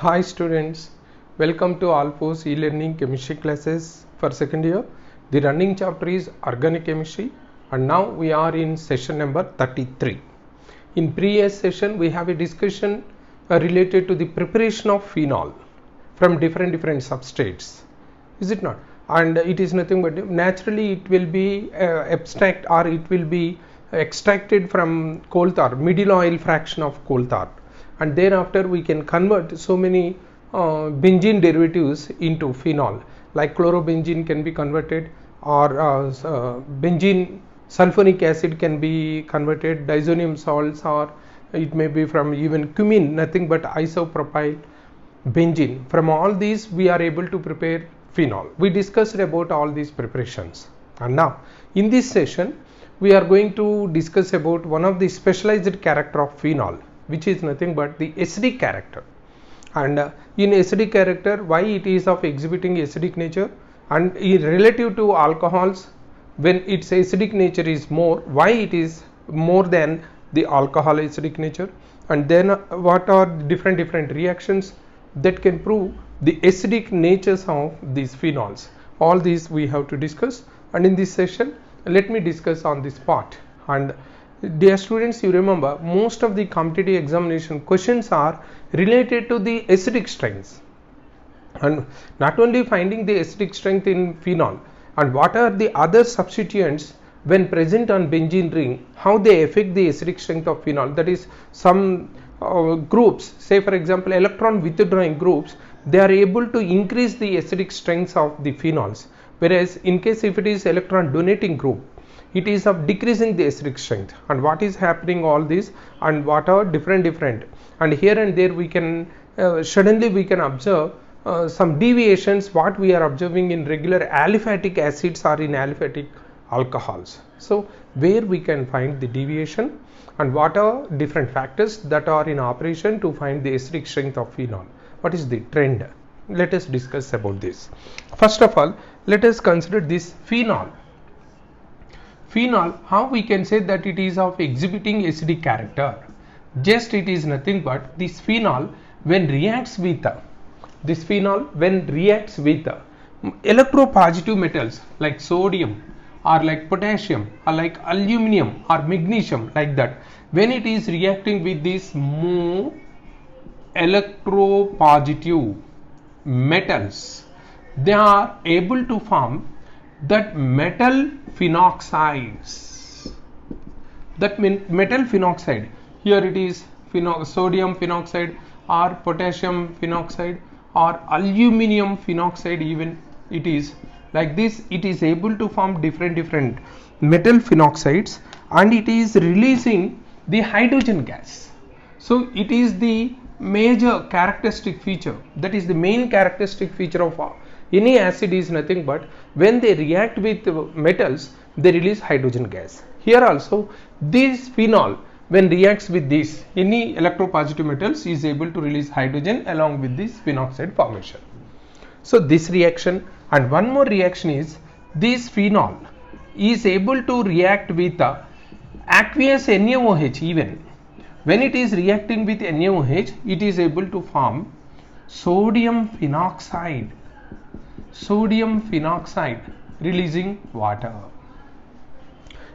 Hi students, welcome to Alpos e-learning chemistry classes for second year. The running chapter is organic chemistry and now we are in session number 33. In previous session we have a discussion related to the preparation of phenol from different substrates, is it not? And it is nothing but naturally it will be abstract or it will be extracted from coal tar, middle oil fraction of coal tar, and thereafter we can convert so many benzene derivatives into phenol, like chlorobenzene can be converted, or benzene sulfonic acid can be converted, diazonium salts, or it may be from even cumin, nothing but isopropyl benzene. From all these we are able to prepare phenol. We discussed about all these preparations, and now in this session we are going to discuss about one of the specialized character of phenol, which is nothing but the acidic character. And in acidic character, why it is of exhibiting acidic nature, and relative to alcohols, when its acidic nature is more, why it is more than the alcohol acidic nature, and then what are different reactions that can prove the acidic natures of these phenols. All these we have to discuss, and in this session let me discuss on this part. And dear students, you remember most of the competitive examination questions are related to the acidic strengths, and not only finding the acidic strength in phenol, and what are the other substituents when present on benzene ring, how they affect the acidic strength of phenol. That is, some groups, say for example electron withdrawing groups, they are able to increase the acidic strengths of the phenols, whereas in case if it is electron donating group, it is of decreasing the acidic strength. And what is happening all this, and what are different, and here and there we can suddenly we can observe some deviations what we are observing in regular aliphatic acids or in aliphatic alcohols. So where we can find the deviation, and what are different factors that are in operation to find the acidic strength of phenol, what is the trend? Let us discuss about this. First of all, let us consider this phenol. Phenol, how we can say that it is of exhibiting acidic character? Just it is nothing but this phenol when reacts with electropositive metals like sodium or like potassium or like aluminum or magnesium, like that, when it is reacting with these more electropositive metals, they are able to form that metal phenoxides. That metal phenoxide, here it is sodium phenoxide or potassium phenoxide or aluminum phenoxide, even it is like this, it is able to form different metal phenoxides, and it is releasing the hydrogen gas. So it is the major characteristic feature, that is the main characteristic feature of any acid is nothing but when they react with metals, they release hydrogen gas. Here also this phenol when reacts with this any electropositive metals is able to release hydrogen along with this phenoxide formation. So this reaction, and one more reaction is this phenol is able to react with aqueous NaOH. Even when it is reacting with NaOH, it is able to form sodium phenoxide releasing water.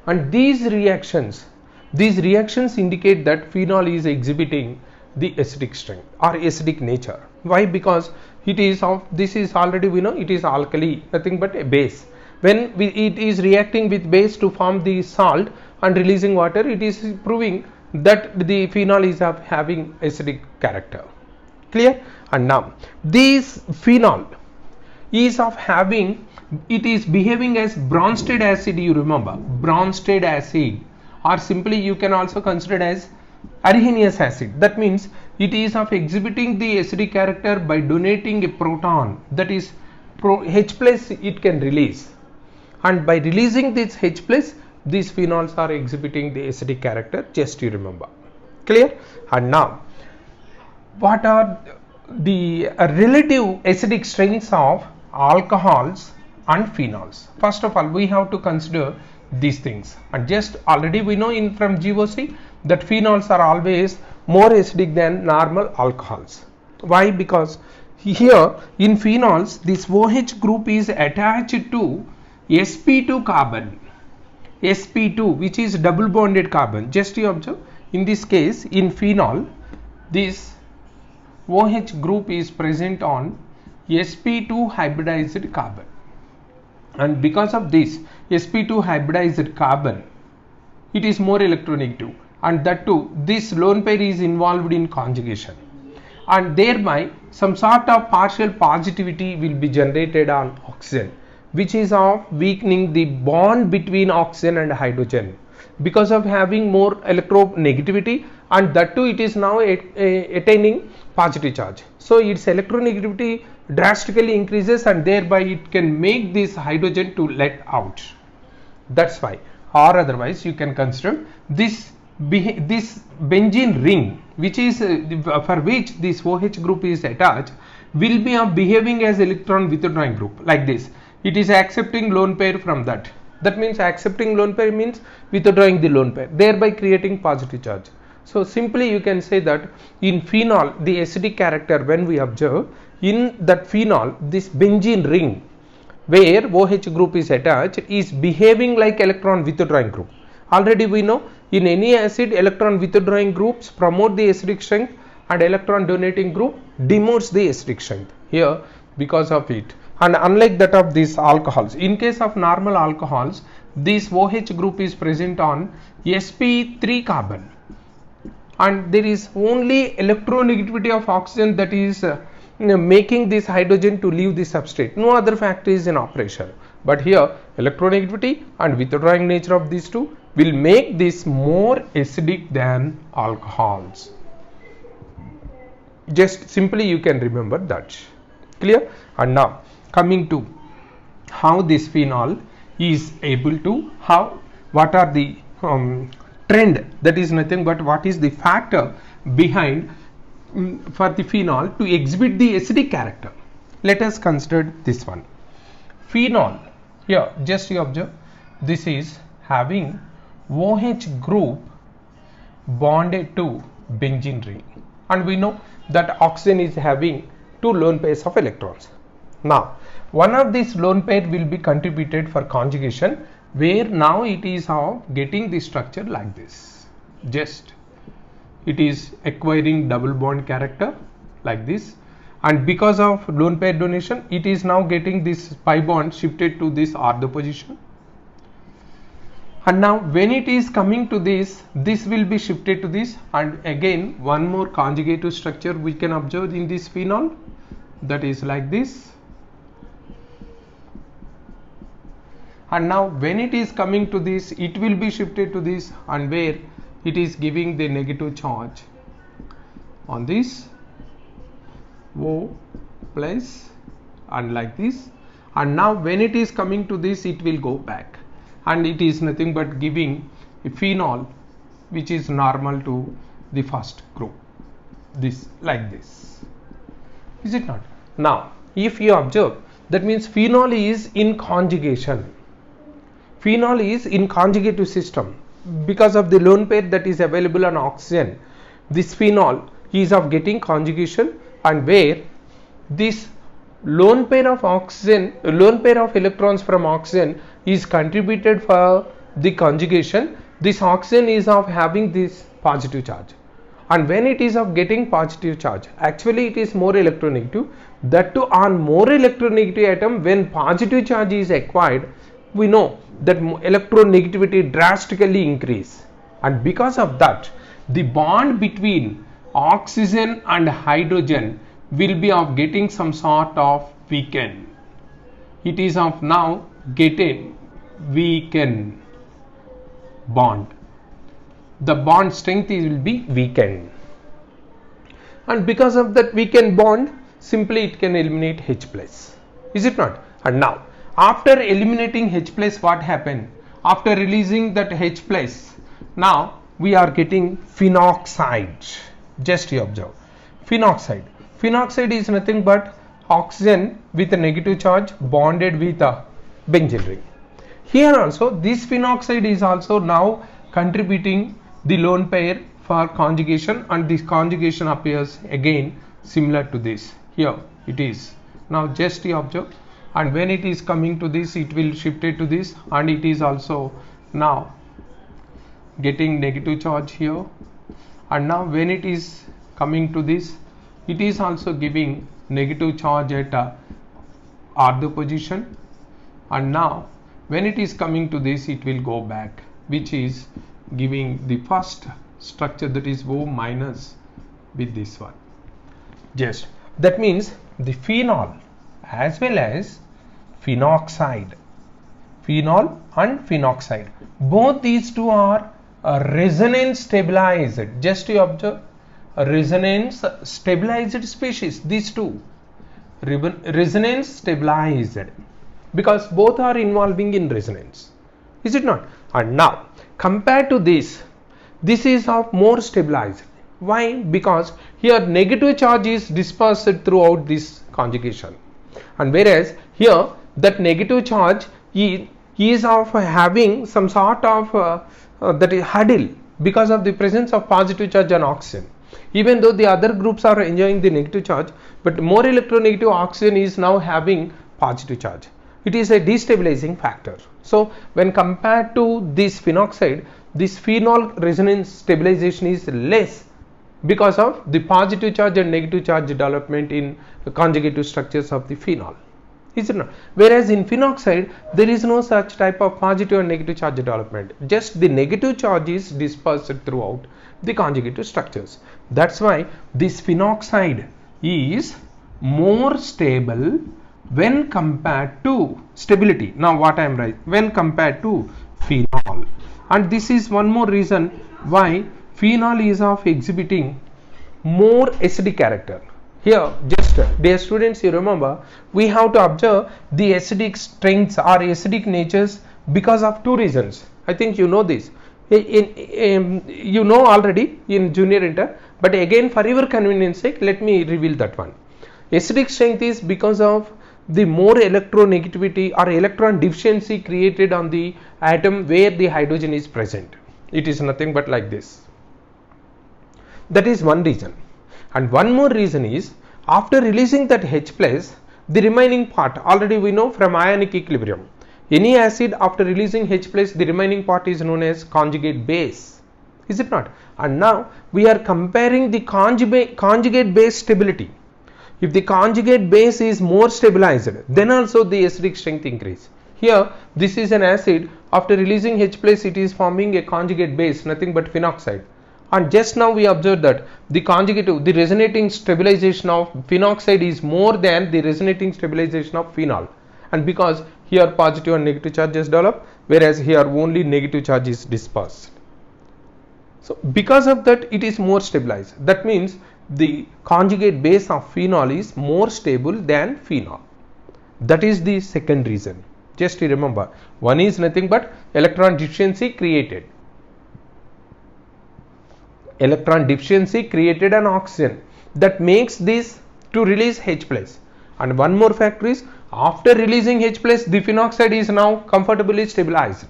And these reactions indicate that phenol is exhibiting the acidic strength or acidic nature. Why? Because it is of, this is already we know it is alkali, nothing but a base. When it is reacting with base to form the salt and releasing water, it is proving that the phenol is of having acidic character. Clear? And now this phenol is of having, it is behaving as Bronsted acid. You remember Bronsted acid, or simply you can also consider it as Arrhenius acid. That means it is of exhibiting the acidic character by donating a proton, that is H plus it can release, and by releasing this H plus, these phenols are exhibiting the acidic character, just you remember. Clear? And now what are the relative acidic strengths of alcohols and phenols? First of all, we have to consider these things, and just already we know in from GOC that phenols are always more acidic than normal alcohols. Why? Because here in phenols this OH group is attached to sp2 carbon, sp2, which is double bonded carbon. Just you observe, in this case in phenol this OH group is present on sp2 hybridized carbon, and because of this sp2 hybridized carbon it is more electronegative, and that too this lone pair is involved in conjugation, and thereby some sort of partial positivity will be generated on oxygen, which is of weakening the bond between oxygen and hydrogen because of having more electronegativity, and that too it is now attaining positive charge. So its electronegativity drastically increases, and thereby it can make this hydrogen to let out. That's why, or otherwise you can consider this benzene ring, which is for which this OH group is attached, will be behaving as electron withdrawing group like this. It is accepting lone pair from that. That means accepting lone pair means withdrawing the lone pair, thereby creating positive charge. So simply you can say that in phenol the acidic character, when we observe in that phenol this benzene ring where OH group is attached is behaving like electron withdrawing group. Already we know in any acid electron withdrawing groups promote the acidic strength and electron donating group demotes the acidic strength here because of it. And unlike that of these alcohols, in case of normal alcohols this OH group is present on sp3 carbon, and there is only electronegativity of oxygen that is making this hydrogen to leave the substrate. No other factor is in operation, but here electronegativity and withdrawing nature of these two will make this more acidic than alcohols. Just simply you can remember that. Clear? And now coming to how this phenol is able to, what are the trend, that is nothing but what is the factor behind for the phenol to exhibit the acidic character. Let us consider this one. Phenol, here just you observe, this is having OH group bonded to benzene ring, and we know that oxygen is having two lone pairs of electrons. Now one of these lone pair will be contributed for conjugation, where now it is getting the structure like this. Just it is acquiring double bond character like this, and because of lone pair donation it is now getting this pi bond shifted to this ortho position, and now when it is coming to this will be shifted to this, and again one more conjugative structure we can observe in this phenol, that is like this. And now when it is coming to this it will be shifted to this, and where it is giving the negative charge on this O plus and like this, and now when it is coming to this it will go back, and it is nothing but giving a phenol which is normal to the first group, this like this, is it not? Now if you observe, that means phenol is in conjugation. Phenol is in conjugative system because of the lone pair that is available on oxygen. This phenol is of getting conjugation, and where this lone pair of oxygen, lone pair of electrons from oxygen is contributed for the conjugation. This oxygen is of having this positive charge, and when it is of getting positive charge, actually it is more electronegative. That too on more electronegative atom, when positive charge is acquired, we know that electronegativity drastically increase, and because of that the bond between oxygen and hydrogen will be of getting some sort of weaken. It is of now getting weaken bond. The bond strength will be weakened, and because of that weakened bond simply it can eliminate H plus, is it not? And now after eliminating H plus, what happened? After releasing that H plus, now we are getting phenoxide. Just you observe, phenoxide. Phenoxide is nothing but oxygen with a negative charge bonded with a benzene ring. Here also this phenoxide is also now contributing the lone pair for conjugation, and this conjugation appears again similar to this. Here it is. Now just you observe, and when it is coming to this, it will shift it to this, and it is also now getting negative charge here, and now when it is coming to this, it is also giving negative charge at ortho position, and now when it is coming to this, it will go back, which is giving the first structure, that is O minus with this one. Just that means the phenol as well as phenoxide, phenol and phenoxide, both these two are resonance stabilized. Just you observe, a resonance stabilized species, these two resonance stabilized, because both are involving in resonance, is it not? And now compared to this, this is of more stabilized. Why? Because here negative charge is dispersed throughout this conjugation, and whereas here that negative charge is of having some sort of that is hurdle because of the presence of positive charge on oxygen. Even though the other groups are enjoying the negative charge, but more electronegative oxygen is now having positive charge. It is a destabilizing factor. So when compared to this phenoxide, this phenol resonance stabilization is less because of the positive charge and negative charge development in the conjugative structures of the phenol, is it not? Whereas in phenoxide, there is no such type of positive and negative charge development, just the negative charge is dispersed throughout the conjugative structures. That's why this phenoxide is more stable when compared to stability. Now what I am right, when compared to phenol, and this is one more reason why phenol is of exhibiting more acidic character. Here, just dear students, you remember we have to observe the acidic strengths or acidic natures because of two reasons. I think you know this. You know already in junior inter, but again for your convenience sake, let me reveal that one. Acidic strength is because of the more electronegativity or electron deficiency created on the atom where the hydrogen is present. It is nothing but like this. That is one reason. And one more reason is, after releasing that H plus, the remaining part, already we know from ionic equilibrium, any acid after releasing H plus, the remaining part is known as conjugate base, is it not? And now we are comparing the conjugate base stability. If the conjugate base is more stabilized, then also the acidic strength increase. Here this is an acid, after releasing H plus, it is forming a conjugate base, nothing but phenoxide. And just now we observed that the conjugative, the resonating stabilization of phenoxide is more than the resonating stabilization of phenol, and because here positive and negative charges develop, whereas here only negative charge is dispersed. So because of that, it is more stabilized. That means the conjugate base of phenol is more stable than phenol. That is the second reason. Just remember, one is nothing but electron deficiency created. Electron deficiency created an oxygen that makes this to release H plus, and one more factor is, after releasing H plus, the phenoxide is now comfortably stabilized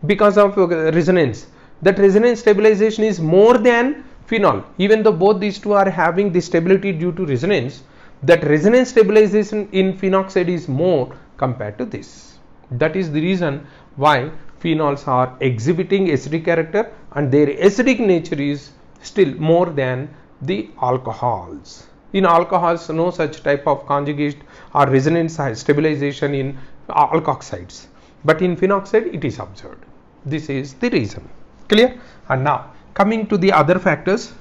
because of resonance. That resonance stabilization is more than phenol. Even though both these two are having the stability due to resonance, that resonance stabilization in phenoxide is more compared to this. That is the reason why phenols are exhibiting acidic character, and their acidic nature is still more than the alcohols. In alcohols, no such type of conjugate or resonance stabilization in alkoxides, but in phenoxide it is observed. This is the reason. Clear? And now coming to the other factors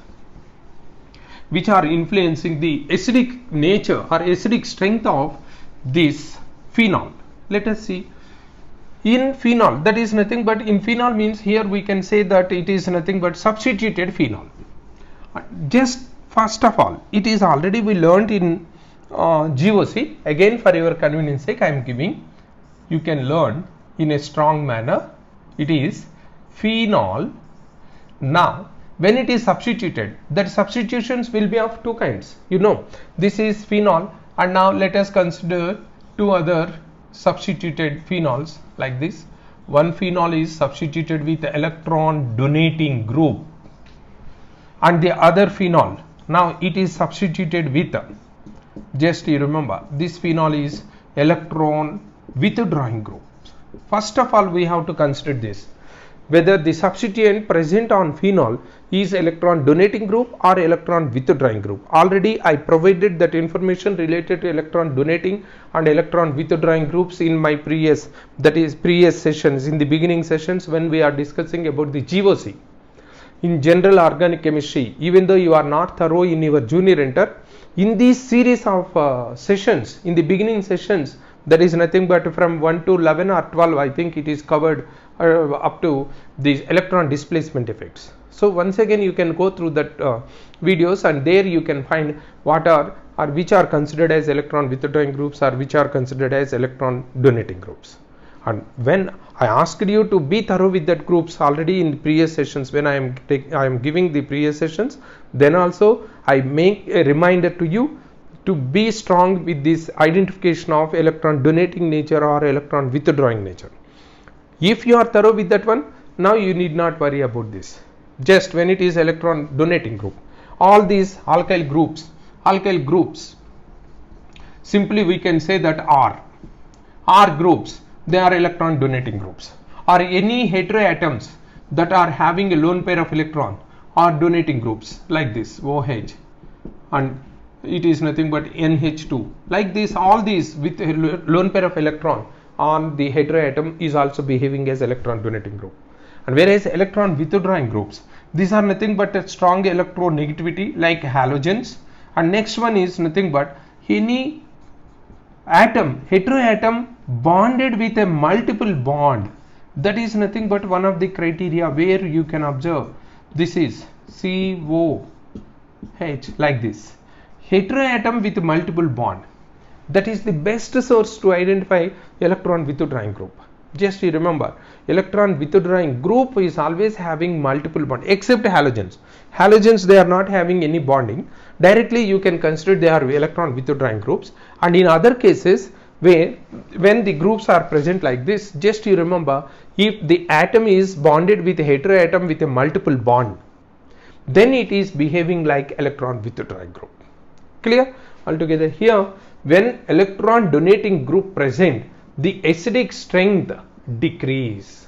which are influencing the acidic nature or acidic strength of this phenol. Let us see. In phenol, that is nothing but, in phenol means here we can say that it is nothing but substituted phenol. Just first of all, it is already we learnt in GOC. Again for your convenience sake, I am giving, you can learn in a strong manner. It is phenol. Now when it is substituted, that substitutions will be of two kinds. You know, this is phenol, and now let us consider two other substituted phenols like this. One phenol is substituted with electron donating group, and the other phenol Now it is substituted with, just you remember, this phenol is electron withdrawing group. First of all, we have to consider this, whether the substituent present on phenol is electron donating group or electron withdrawing group. Already I provided that information related to electron donating and electron withdrawing groups in my previous sessions, in the beginning sessions when we are discussing about the GOC. In general organic chemistry, even though you are not thorough in your junior inter, in these series of sessions, in the beginning sessions, that is nothing but from 1 to 11 or 12, I think it is covered up to these electron displacement effects. So once again you can go through that videos, and there you can find what are or which are considered as electron withdrawing groups or which are considered as electron donating groups. And when I asked you to be thorough with that groups already in previous sessions, when I am giving the previous sessions, then also I make a reminder to you to be strong with this identification of electron donating nature or electron withdrawing nature. If you are thorough with that one, now you need not worry about this. Just when it is electron donating group, all these alkyl groups, simply we can say that R groups, they are electron donating groups, or any heteroatoms that are having a lone pair of electron are donating groups, like this OH, and it is nothing but NH2, like this. All these with a lone pair of electron on the heteroatom is also behaving as electron donating group. And whereas electron withdrawing groups, these are nothing but a strong electronegativity like halogens, and next one is nothing but any heteroatom bonded with a multiple bond. That is nothing but one of the criteria where you can observe this is COH, like this, heteroatom with multiple bond. That is the best source to identify electron withdrawing group. Just you remember, electron withdrawing group is always having multiple bond, except halogens. Halogens, they are not having any bonding. Directly you can consider they are electron withdrawing groups. And in other cases, when the groups are present like this, just you remember, if the atom is bonded with a heteroatom with a multiple bond, then it is behaving like electron withdrawing group. Clear? Altogether here, when electron donating group present, the acidic strength decrease,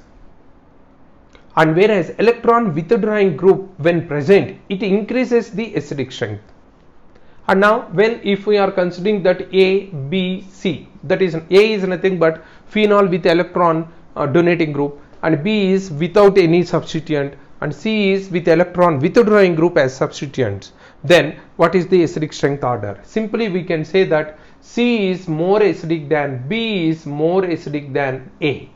and whereas electron withdrawing group when present, it increases the acidic strength. And now if we are considering that A, B, C, that is A is nothing but phenol with electron donating group, and B is without any substituent, and C is with electron withdrawing group as substituents, then what is the acidic strength order? Simply we can say that C is more acidic than B is more acidic than A.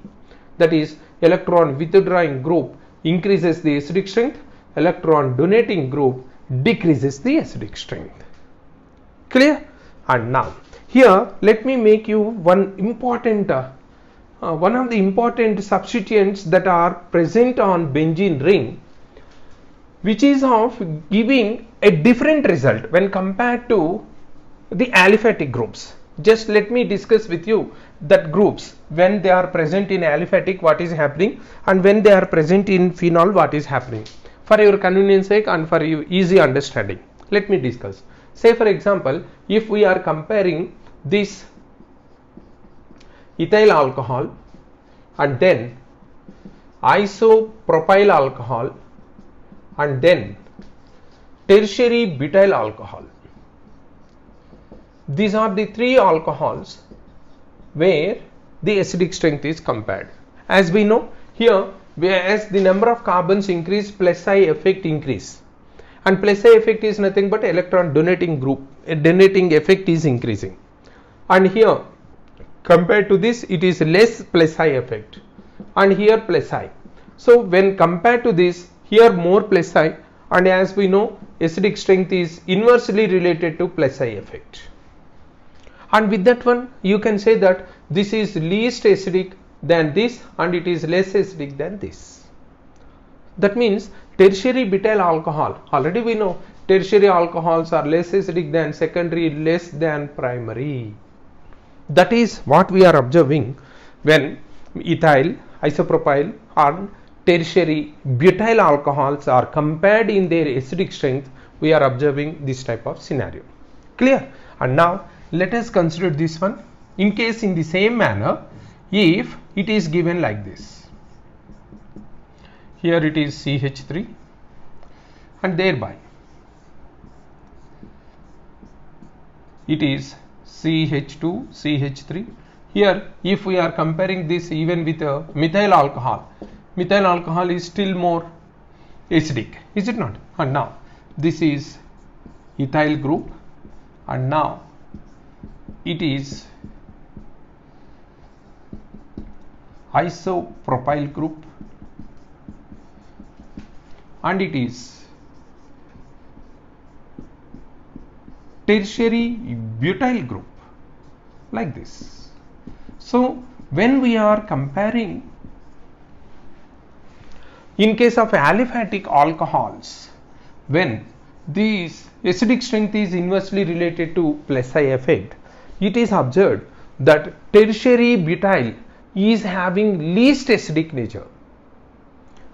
That is, electron withdrawing group increases the acidic strength, electron donating group decreases the acidic strength. Clear? And now here let me make you one of the important substituents that are present on benzene ring, which is of giving a different result when compared to the aliphatic groups. Just let me discuss with you that groups, when they are present in aliphatic, what is happening, and when they are present in phenol, what is happening. For your convenience sake and for your easy understanding, let me discuss. Say for example, if we are comparing this ethyl alcohol and then isopropyl alcohol and then tertiary butyl alcohol. These are the three alcohols where the acidic strength is compared. As we know here, as the number of carbons increase, plus I effect increase, and plus I effect is nothing but electron donating group, donating effect is increasing, and here compared to this it is less plus I effect, and here plus I. So when compared to this, here more plus I, and as we know acidic strength is inversely related to plus I effect. And with that one you can say that this is least acidic than this and it is less acidic than this. That means tertiary butyl alcohol, already we know tertiary alcohols are less acidic than secondary, less than primary. That is what we are observing when ethyl, isopropyl and tertiary butyl alcohols are compared in their acidic strength. we are observing this type of scenario. Clear? And now let us consider this one. In case in the same manner, if it is given like this, here it is CH3 and thereby it is CH2, CH3. Here if we are comparing this even with a methyl alcohol is still more acidic, is it not? And now this is ethyl group, and now it is isopropyl group, and it is tertiary butyl group, like this. So when we are comparing in case of aliphatic alcohols, when this acidic strength is inversely related to plus I effect, it is observed that tertiary butyl is having least acidic nature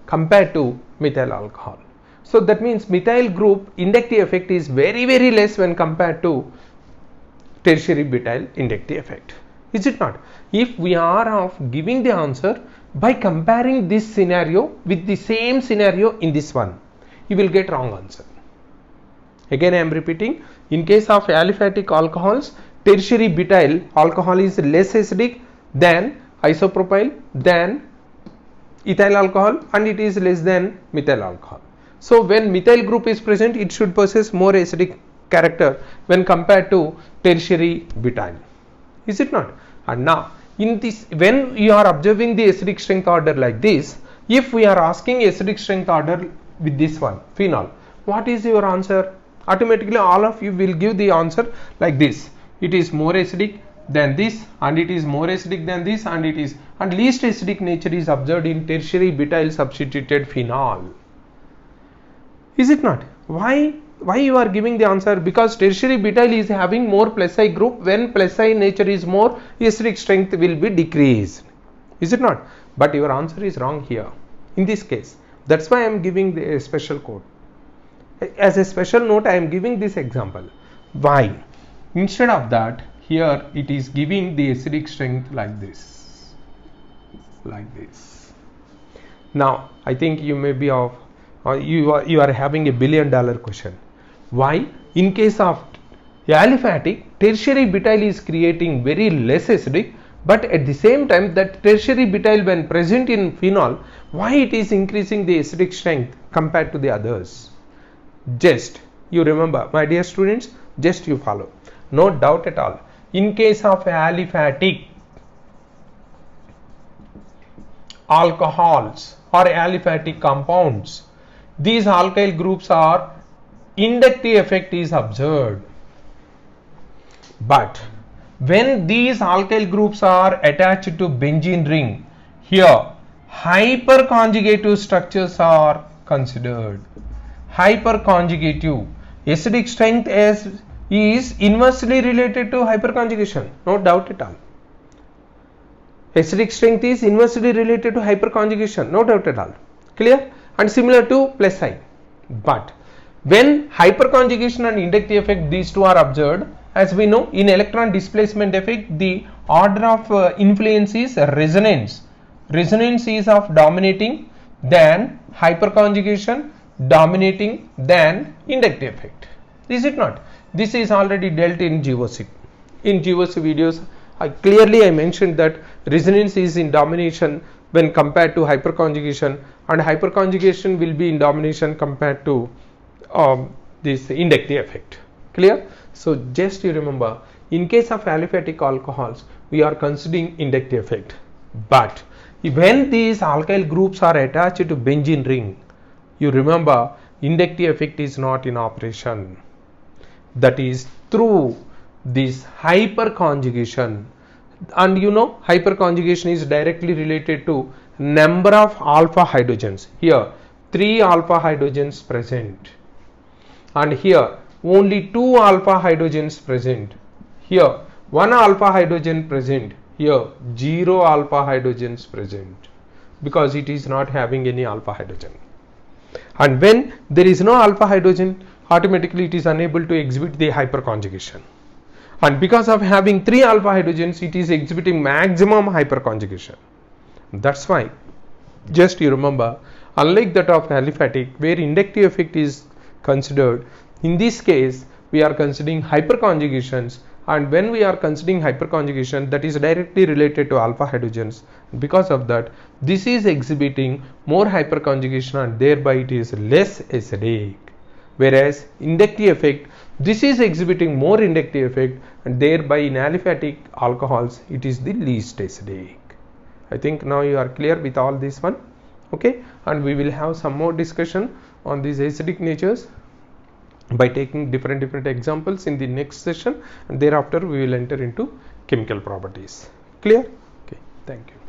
compared to methyl alcohol. So that means methyl group inductive effect is very less when compared to tertiary butyl inductive effect, is it not? If we are of giving the answer by comparing this scenario with the same scenario in this one, you will get wrong answer. Again I am repeating, in case of aliphatic alcohols, tertiary butyl alcohol is less acidic than isopropyl, than ethyl alcohol, and it is less than methyl alcohol. So when methyl group is present, it should possess more acidic character when compared to tertiary butyl, is it not? And now in this, when you are observing the acidic strength order like this, if we are asking acidic strength order with this one, phenol, what is your answer? Automatically all of you will give the answer like this. It is more acidic than this, and it is more acidic than this, and it is, and least acidic nature is observed in tertiary butyl substituted phenol, is it not? Why you are giving the answer? Because tertiary butyl is having more plus I group. When plus I nature is more, acidic strength will be decreased, is it not? But your answer is wrong here in this case. That's why I am giving the special code. As a special note, I am giving this example. Why? Instead of that, here it is giving the acidic strength like this, like this. Now I think you may be of you are having $1 billion question. Why? In case of aliphatic, tertiary butyl is creating very less acidic, but at the same time that tertiary butyl when present in phenol, why it is increasing the acidic strength compared to the others? Just you remember, my dear students, just you follow, no doubt at all. In case of aliphatic alcohols or aliphatic compounds, these alkyl groups are inductive effect is observed, but when these alkyl groups are attached to benzene ring, here hyperconjugative structures are considered. Hyperconjugative acidic strength is inversely related to hyperconjugation, no doubt at all. Acidic strength is inversely related to hyperconjugation, no doubt at all. Clear? And similar to plus I. But when hyperconjugation and inductive effect, these two are observed, as we know in electron displacement effect, the order of influence is resonance. Resonance is of dominating, then hyperconjugation, dominating, then inductive effect. Is it not? This is already dealt in GOC. In GOC videos, I mentioned that resonance is in domination when compared to hyperconjugation, and hyperconjugation will be in domination compared to this inductive effect. Clear? So just you remember, in case of aliphatic alcohols, we are considering inductive effect, but when these alkyl groups are attached to benzene ring, you remember inductive effect is not in operation. That is through this hyperconjugation, and you know hyperconjugation is directly related to number of alpha hydrogens. Here 3 alpha hydrogens present, and here only 2 alpha hydrogens present. Here 1 alpha hydrogen present. Here 0 alpha hydrogens present, because it is not having any alpha hydrogen. And when there is no alpha hydrogen, automatically it is unable to exhibit the hyperconjugation. And because of having 3 alpha hydrogens, it is exhibiting maximum hyperconjugation. That's why, just you remember, unlike that of aliphatic, where inductive effect is considered, in this case we are considering hyperconjugations, and when we are considering hyperconjugation, that is directly related to alpha hydrogens. Because of that, this is exhibiting more hyperconjugation and thereby it is less acidic. Whereas inductive effect, this is exhibiting more inductive effect and thereby in aliphatic alcohols it is the least acidic. I think now you are clear with all this one. Okay, and we will have some more discussion on these acidic natures by taking different examples in the next session, and thereafter we will enter into chemical properties. Clear? Okay, thank you.